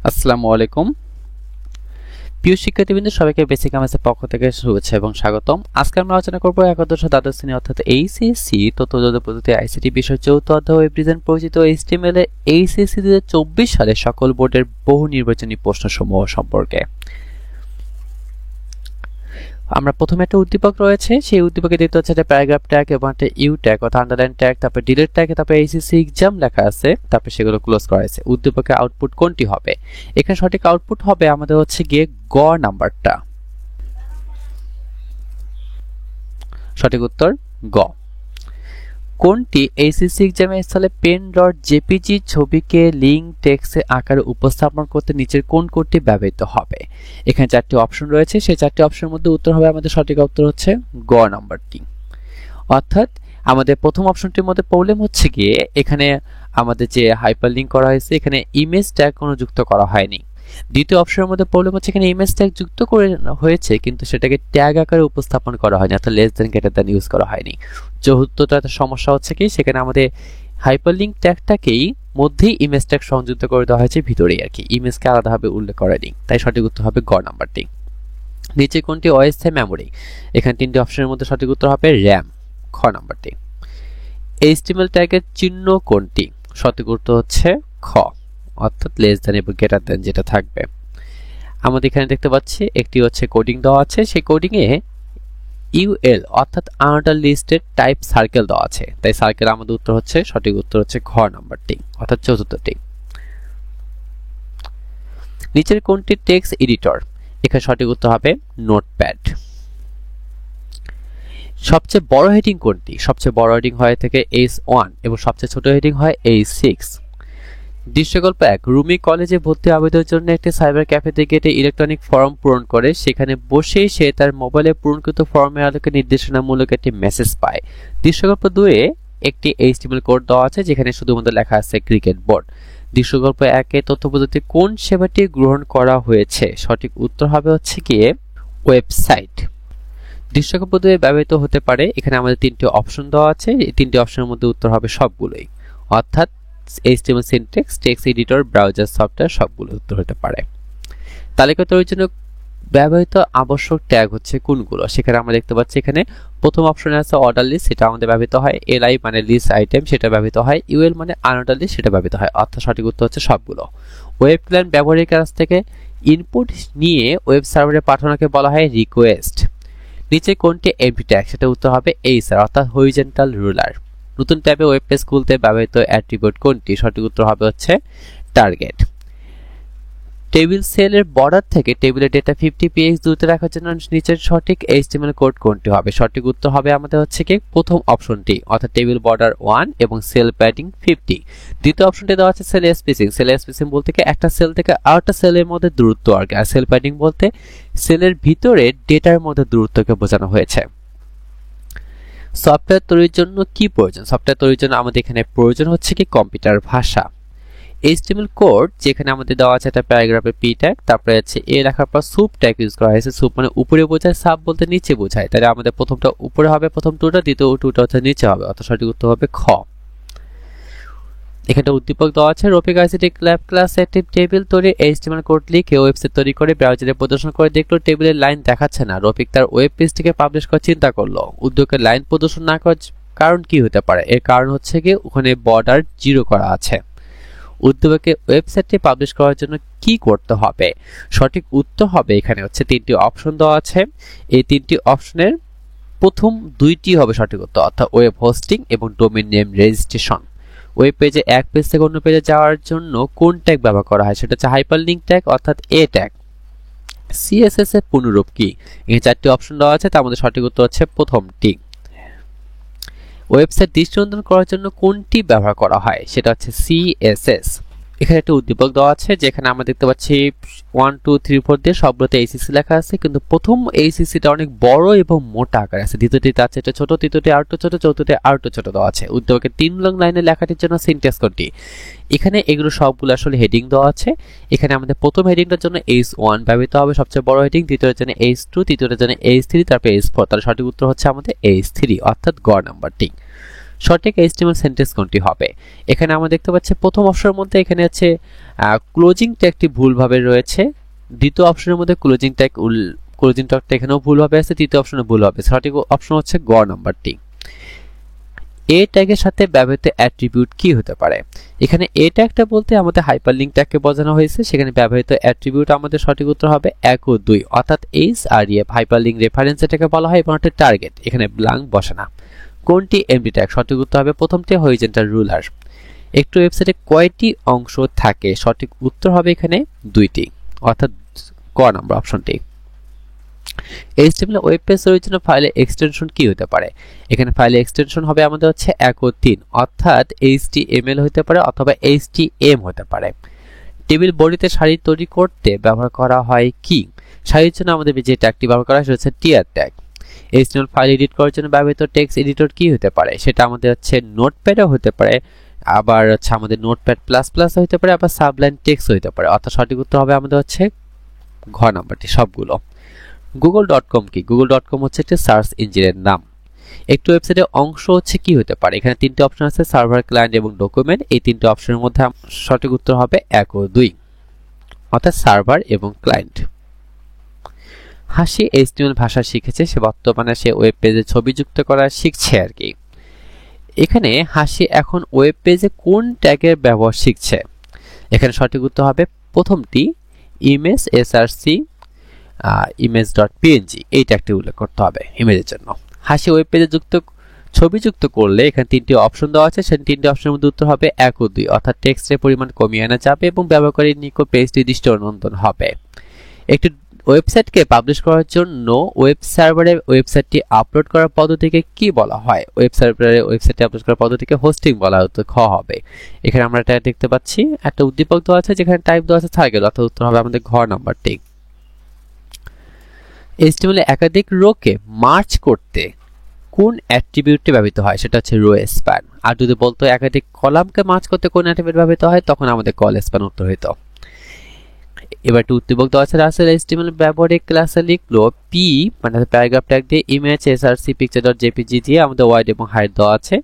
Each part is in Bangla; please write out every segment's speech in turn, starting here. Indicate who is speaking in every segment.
Speaker 1: আসসালামু আলাইকুম প্রিয় শিক্ষার্থীবৃন্দ, সবাইকে বেসিক আমেজের পক্ষ থেকে শুভেচ্ছা এবং স্বাগতম। আজকে আমরা আলোচনা করব একাদশ দ্বাদশ শ্রেণী অর্থাৎ এইচএসসি তথ্য যোগাযোগ প্রযুক্তি আইসিটি বিষয় চতুর্থ অধ্যায় ওয়েব ডিজাইন পরিচিত এইচটিএমএল এর এইচএসসি 2024 সালে সকল বোর্ডের বহু নির্বাচনী প্রশ্নসমূহ সম্পর্কে। আমরা প্রথমে একটা উদ্দীপক রয়েছে, সেই উদ্দীপকে দেখতে হচ্ছে একটা প্যারাগ্রাফ ট্যাগ এবং একটা ইউ ট্যাগ অর্থাৎ আন্ডারলাইন ট্যাগ, তারপর ডিলিট ট্যাগ, তারপর এইচএসসি এক্সাম লেখা আছে, তারপর সেগুলো ক্লোজ করা আছে। উদ্দীপকের আউটপুট কোনটি হবে? এখানে সঠিক আউটপুট হবে আমাদের হচ্ছে গিয়ে গ নাম্বারটা। সঠিক উত্তর গ। কোনটি এইচএসসি এক্সামের স্থলে pen.jpg ছবিকে লিঙ্ক টেক্সটে আকারে উপস্থাপন করতে নিচের কোন কোডটি ব্যবহৃত হবে? এখানে চারটি অপশন রয়েছে, সেই চারটি অপশনের মধ্যে উত্তর হবে আমাদের সঠিক উত্তর হচ্ছে গ নাম্বারটি। অর্থাৎ আমাদের প্রথম অপশনটির মধ্যে প্রবলেম হচ্ছে গিয়ে এখানে আমাদের যে হাইপারলিংক করা হয়েছে এখানে ইমেজ ট্যাগ কোনো যুক্ত করা হয়নি। দ্বিতীয় অপশনের মধ্যে প্রবলেম হচ্ছে এখানে ইমেজ ট্যাগ যুক্ত করে হয়েছে কিন্তু সেটাকে ট্যাগ আকারে উপস্থাপন করা হয়নি, অর্থাৎ less than greater than use করা হয়নি। চতুর্থটা সমস্যা হচ্ছে কি সেখানে আমাদের হাইপারলিংক ট্যাগটাকেই মধ্যেই ইমেজ ট্যাগ সংযুক্ত করে দেওয়া হয়েছে ভিতরেই আর কি, ইমেজকে আলাদাভাবে উল্লেখ করেনি। তাই সঠিক উত্তর হবে গ নাম্বারটি। নিচে কোনটি অস্থায়ী মেমোরি? এখানে তিনটি অপশনের মধ্যে সঠিক উত্তর হবে র্যাম, খ নাম্বারটি। এইচটিএমএল ট্যাগের চিহ্ন কোনটি? সঠিক উত্তর হচ্ছে খ, অর্থাৎ লেস দেন এবং গ্রেটার দেন যেটা থাকবে। আমাদের এখানে দেখতে পাচ্ছি একটি হচ্ছে কোডিং দেওয়া আছে, সেই কোডিং এ ইউএল অর্থাৎ আনঅর্ডার লিস্টেড টাইপ সার্কেল দেওয়া আছে, তাই সার্কেল আমাদের উত্তর হচ্ছে সঠিক উত্তর হচ্ছে খ নাম্বারটি অর্থাৎ চতুর্থটি। নিচের কোনটি টেক্সট এডিটর? এখানে সঠিক উত্তর হবে নোটপ্যাড। সবচেয়ে বড় হেডিং কোনটি? সবচেয়ে বড় হেডিং হয় থেকে H1 এবং সবচেয়ে ছোট হেডিং হয় H6। দৃশ্যকল্প 1, রুমি কলেজে ভর্তি আবেদনের জন্য একটি সাইবার ক্যাফেতে গিয়ে একটি ইলেকট্রনিক ফর্ম পূরণ করে সেখানে বসেই সে তার মোবাইলে পূরণকৃত ফর্মের আলোকে নির্দেশনামূলক একটি মেসেজ পায়। দৃশ্যকল্প 2 এ একটি HTML কোড দেওয়া আছে যেখানে শুধুমাত্র লেখা আছে ক্রিকেট বোর্ড। দৃশ্যকল্প 1 এ তথ্য প্রযুক্তি কোন সেবাটি গ্রহণ করা হয়েছে? সঠিক উত্তর হবে হচ্ছে গিয়ে ওয়েবসাইট। দৃশ্যকল্প 2 এ ব্যবহৃত হতে পারে, এখানে আমাদের তিনটি অপশন দেওয়া আছে, এই তিনটি অপশনের মধ্যে উত্তর হবে সবগুলোই, অর্থাৎ HTML syntax, text editor, browser software সবগুলো উত্তর হতে পারে। তালিকা তৈরির জন্য ব্যবহৃত আবশ্যক ট্যাগ হচ্ছে কোনগুলো? সেখানে আমরা দেখতে পাচ্ছি এখানে প্রথম অপশনে আছে অর্ডার লিস্ট, সেটা আমাদের ব্যবহৃত হয়। এলআই মানে লিস্ট আইটেম, সেটা ব্যবহৃত হয়। ইউএল মানে আনঅর্ডার লিস্ট, সেটা ব্যবহৃত হয়, অর্থাৎ সঠিক উত্তর হচ্ছে সবগুলো। ওয়েব ক্লায়েন্ট ব্যবহারকারীর কাছ থেকে ইনপুট নিয়ে ওয়েব সার্ভারে পাঠানোকে বলা হয় রিকোয়েস্ট। নিচে কোনটি এমপি ট্যাগ? সেটা উত্তর হবে এইচআর অর্থাৎ হরিজন্টাল রুলার। নতুন ট্যাবে ওয়েব পেজ খুলতে ব্যবহৃত অ্যাট্রিবিউট কোনটি? সঠিক উত্তর হবে হচ্ছে টার্গেট। টেবিল সেলের বর্ডার থেকে টেবিলের ডেটা 50 px দূরত্বে রাখার জন্য নিচের সঠিক HTML কোড কোনটি হবে? সঠিক উত্তর হবে আমাদের হচ্ছে কি প্রথম অপশনটি, অর্থাৎ টেবিল বর্ডার 1 এবং সেল প্যাডিং 50। দ্বিতীয় অপশনটি দেওয়া আছে সেল স্পেসিং। সেল স্পেসিং বলতে কি একটা সেল থেকে আরেকটা সেলের মধ্যে দূরত্ব আর কি, আর সেল প্যাডিং বলতে সেলের ভিতরে ডেটার মধ্যে দূরত্বকে বোঝানো হয়েছে। সফটওয়্যার তৈরির জন্য কি প্রয়োজন? সফটওয়্যার তৈরির জন্য আমাদের এখানে প্রয়োজন হচ্ছে কি কম্পিউটার ভাষা। HTML কোড যেখানে আমাদের দেওয়া আছে একটা প্যারাগ্রাফের পি ট্যাগ, তারপরে আছে এ লেখার পর সুপ ট্যাগ ইউজ করা হয়েছে। সুপ মানে উপরে বোঝায়, সাব বলতে নিচে বোঝায়, তাহলে আমাদের প্রথমটা উপরে হবে, প্রথম টুটা, দ্বিতীয় টুটা হচ্ছে নিচে হবে, অর্থাৎ সঠিক উত্তর হবে খ। এখানে উদ্দীপক দেওয়া আছে রফিক আইসিটি ল্যাব ক্লাস একটি টেবিল তৈরি HTML কোড লিখে ওয়েবসাইট তৈরি করে ব্রাউজারে প্রদর্শন করে দেখলো টেবিলের লাইন দেখাচ্ছে না। রফিক তার ওয়েব পেজটিকে পাবলিশ করার চিন্তা করলো। উদ্যোগের লাইন প্রদর্শন না করার কারণ কি হতে পারে? এর কারণ হচ্ছে কি ওখানে বর্ডার 0 করা আছে। উদ্যোগকে ওয়েবসাইটটি পাবলিশ করার জন্য কি করতে হবে? সঠিক উত্তর হবে এখানে হচ্ছে তিনটি অপশন দেওয়া আছে, এই তিনটি অপশনের প্রথম দুইটি হবে সঠিক উত্তর, অর্থাৎ ওয়েব হোস্টিং এবং ডোমেইন নেম রেজিস্ট্রেশন। ওয়েব পেজে এক পেজ থেকে অন্য পেজে যাওয়ার জন্য কোন ট্যাগ ব্যবহার করা হয়? সেটা হচ্ছে হাইপারলিংক ট্যাগ অর্থাৎ এ ট্যাগ। সিএসএস এর পুনরূপ কি? এই চারটি অপশন দেওয়া আছে, তার মধ্যে সঠিক উত্তর হচ্ছে প্রথমটি। ওয়েবসাইট দৃষ্টিনন্দন করার জন্য কোনটি ব্যবহার করা হয়? সেটা হচ্ছে সিএসএস। এখানে একটা উদ্দীপক দেওয়া আছে যেখানে আমরা দেখতে পাচ্ছি 1 2 3 4 দিয়ে সবগুলোতে এইচসিসি লেখা আছে, কিন্তু প্রথম এইচসিসিটা অনেক বড় এবং মোটা আকারে আছে, দ্বিতীয়টি তার চেয়ে ছোট, তৃতীয়টি আরেকটু ছোট, চতুর্থটি আরেকটু ছোট দেওয়া আছে। উদ্দীপকের 3 নং লাইনের লেখাটির জন্য সিনট্যাক্স কোনটি? এখানে এগুলো সবগুলো আসলে হেডিং দেওয়া আছে। এখানে আমাদের প্রথম হেডিংটার জন্য H1 ব্যবহৃত হবে সবচেয়ে বড় হেডিং, দ্বিতীয়টার জন্য H2, তৃতীয়টার জন্য H3, তারপর H4, তাহলে সঠিক উত্তর হচ্ছে আমাদের H3 অর্থাৎ গ নাম্বারটি। সঠিক HTML সেন্টেন্স কোনটি হবে? এখানে আমরা দেখতে পাচ্ছি প্রথম অপশনের মধ্যে এখানে আছে ক্লোজিং ট্যাগটি ভুলভাবে রয়েছে, দ্বিতীয় অপশনের মধ্যে ক্লোজিং ট্যাগটা এখানেও ভুলভাবে আছে, তৃতীয় অপশনে ভুল হবে। সঠিক অপশন হচ্ছে গ নাম্বারটি। এ ট্যাগের সাথে ব্যবহৃত অ্যাট্রিবিউট কি হতে পারে? এখানে এ ট্যাগটা বলতে আমাদের হাইপারলিংক ট্যাগকে বোঝানো হয়েছে, সেখানে ব্যবহৃত অ্যাট্রিবিউট আমাদের সঠিক উত্তর হবে 1 ও 2, অর্থাৎ HREF হাইপারলিংক রেফারেন্স এটাকে বলা হয় এবং একটা টার্গেট, এখানে ব্ল্যাঙ্ক বসে না। কোনটি এমডি ট্যাগ? সঠিক উত্তর হবে প্রথমটি হরিজন্টাল রুলার। একটি ওয়েবসাইটে কয়টি অংশ থাকে? সঠিক উত্তর হবে এখানে 2টি, অর্থাৎ ক নাম্বার অপশনটি। HTML ওয়েব পেজ তৈরির জন্য ফাইলের এক্সটেনশন কি হতে পারে? এখানে ফাইলের এক্সটেনশন হবে আমাদের হচ্ছে 1 ও 3, অর্থাৎ HTML হতে পারে অথবা HTM হতে পারে। টেবিল বডিতে সারি তৈরি করতে ব্যবহার করা হয় কি? সারির জন্য আমাদের যে ট্যাগটি ব্যবহার করা হয় সেটা হচ্ছে টিয়ার ট্যাগ। HTML ফাইল এডিট করার জন্য ব্যবহৃত টেক্সট এডিটর কি হতে পারে? সেটা আমাদের হচ্ছে নোটপ্যাডও হতে পারে, আবার হচ্ছে আমাদের নোটপ্যাড প্লাস প্লাস হতে পারে, আবার সাবলাইন টেক্সট হতে পারে, অর্থাৎ সঠিক উত্তর হবে আমাদের হচ্ছে ঘ নাম্বারটি সবগুলো। google.com কি? google.com হচ্ছে একটি সার্চ ইঞ্জিনের নাম। একটি ওয়েবসাইটের অংশ হচ্ছে কি হতে পারে? এখানে তিনটি অপশন আছে, সার্ভার, ক্লায়েন্ট এবং ডকুমেন্ট। এই তিনটি অপশনের মধ্যে সঠিক উত্তর হবে 1 ও 2, অর্থাৎ সার্ভার এবং ক্লায়েন্ট। হাসি HTML ভাষা শিখেছে, সে বর্তমানে সে ওয়েব পেজে ছবি যুক্ত করা শিখছে আর কি। এখানে হাসি এখন ওয়েব পেজে কোন ট্যাগের ব্যবহার শিখছে? এখানে সঠিক উত্তর হবে প্রথমটি ইমেজ src image.png, এই ট্যাগটি উল্লেখ করতে হবে ইমেজের জন্য। হাসি ওয়েব পেজে ছবি যুক্ত করলে এখানে তিনটি অপশন দেওয়া আছে, সেই তিনটি অপশনের মধ্যে উত্তর হবে 1 ও 2, অর্থাৎ টেক্সটের পরিমাণ কমিয়ে আনা যাবে এবং ব্যবহারকারীর নিকট পেজটি দৃষ্টিনন্দন হবে। একটি ওয়েবসাইটকে পাবলিশ করার জন্য ওয়েব সার্ভারে ওয়েবসাইটটি আপলোড করার পদ্ধতিকে কি বলা হয়? ওয়েব সার্ভারে ওয়েবসাইটটি আপলোড করার পদ্ধতিকে হোস্টিং বলা হতো, খ হবে। এখানে আমরা এটা দেখতে পাচ্ছি একটা উদ্দীপক দেওয়া আছে যেখানে টাইপ দেওয়া আছে সার্কেল, অর্থাৎ উত্তর হবে আমাদের ঘ নাম্বারটি। HTML এ একাধিক রোকে মার্চ করতে কোন অ্যাট্রিবিউটটি ব্যবহৃত হয়? সেটা হচ্ছে রো স্প্যান। আর যদি বলতো একাধিক কলামকে মার্চ করতে কোন অ্যাট্রিবিউট ব্যবহৃত হয়, তখন আমাদের কল স্প্যান উত্তর হতো। এবার একটু উদ্দীপক দেওয়া আছে, রাসেল HTML ব্যবহারে ক্লাসে লিখলো পি মানে প্যারাগ্রাফ ট্যাগ দিয়ে ইমেজ src picture.jpg দিয়ে আমাদের ওয়াইড এবং হাইট দেওয়া আছে।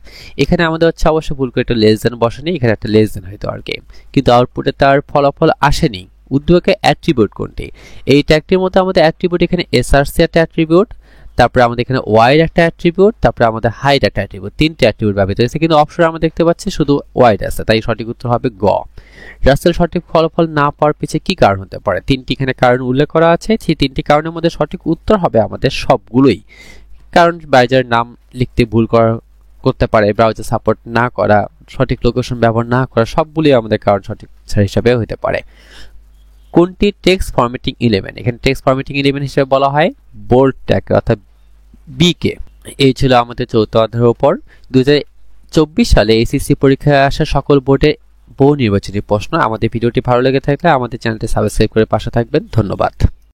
Speaker 1: এখানে আমাদের হচ্ছে অবশ্যই ভুল করে একটা লেস দেন বসেনি, এখানে একটা লেস দেন হয়তো আর কি, কিন্তু আউটপুটে তার ফলাফল আসেনি। উদ্দীপকে অ্যাট্রিবিউট কোনটি? এই ট্যাগটির মধ্যে আমাদের অ্যাট্রিবিউট এখানে src একটা অ্যাট্রিবিউট, তারপরে আমাদের এখানে ওয়াইড একটা অ্যাট্রিবিউট, তারপরে আমাদের হাইট একটা অ্যাট্রিবিউট, তিনটি অ্যাট্রিবিউট ব্যবহৃত হয়েছে, কিন্তু অপশনে আমরা দেখতে পাচ্ছি শুধু ওয়াইড আছে, তাই সঠিক উত্তর হবে গ। রাসেল সঠিক ফলাফল না পাওয়ার পিছনে কি কারণ হতে পারে? তিনটি এখানে কারণ উল্লেখ করা আছে, সেই তিনটি কারণের মধ্যে সঠিক উত্তর হবে আমাদের সবগুলোই। কারণ ব্রাউজারের নাম লিখতে ভুল করতে পারে, ব্রাউজার সাপোর্ট না করা, সঠিক লোকেশন ব্যবহার না করা, সবগুলোই আমাদের কারণ সঠিক হিসাবে হতে পারে। কোনটি টেক্সট ফরম্যাটিং এলিমেন্ট? এখানে টেক্সট ফরম্যাটিং এলিমেন্ট হিসেবে বলা হয় বোল্ড ট্যাগ, অর্থাৎ বি কে। এই ছিল আমাদের চৌথ অধ্যায়ের উপর 2024 সালে এসএসসি পরীক্ষায় আসা সকল বোর্ডের বহু নির্বাচনী প্রশ্ন। আমাদের ভিডিওটি ভালো লেগে থাকলে আমাদের চ্যানেলটি সাবস্ক্রাইব করে পাশে থাকবেন। ধন্যবাদ।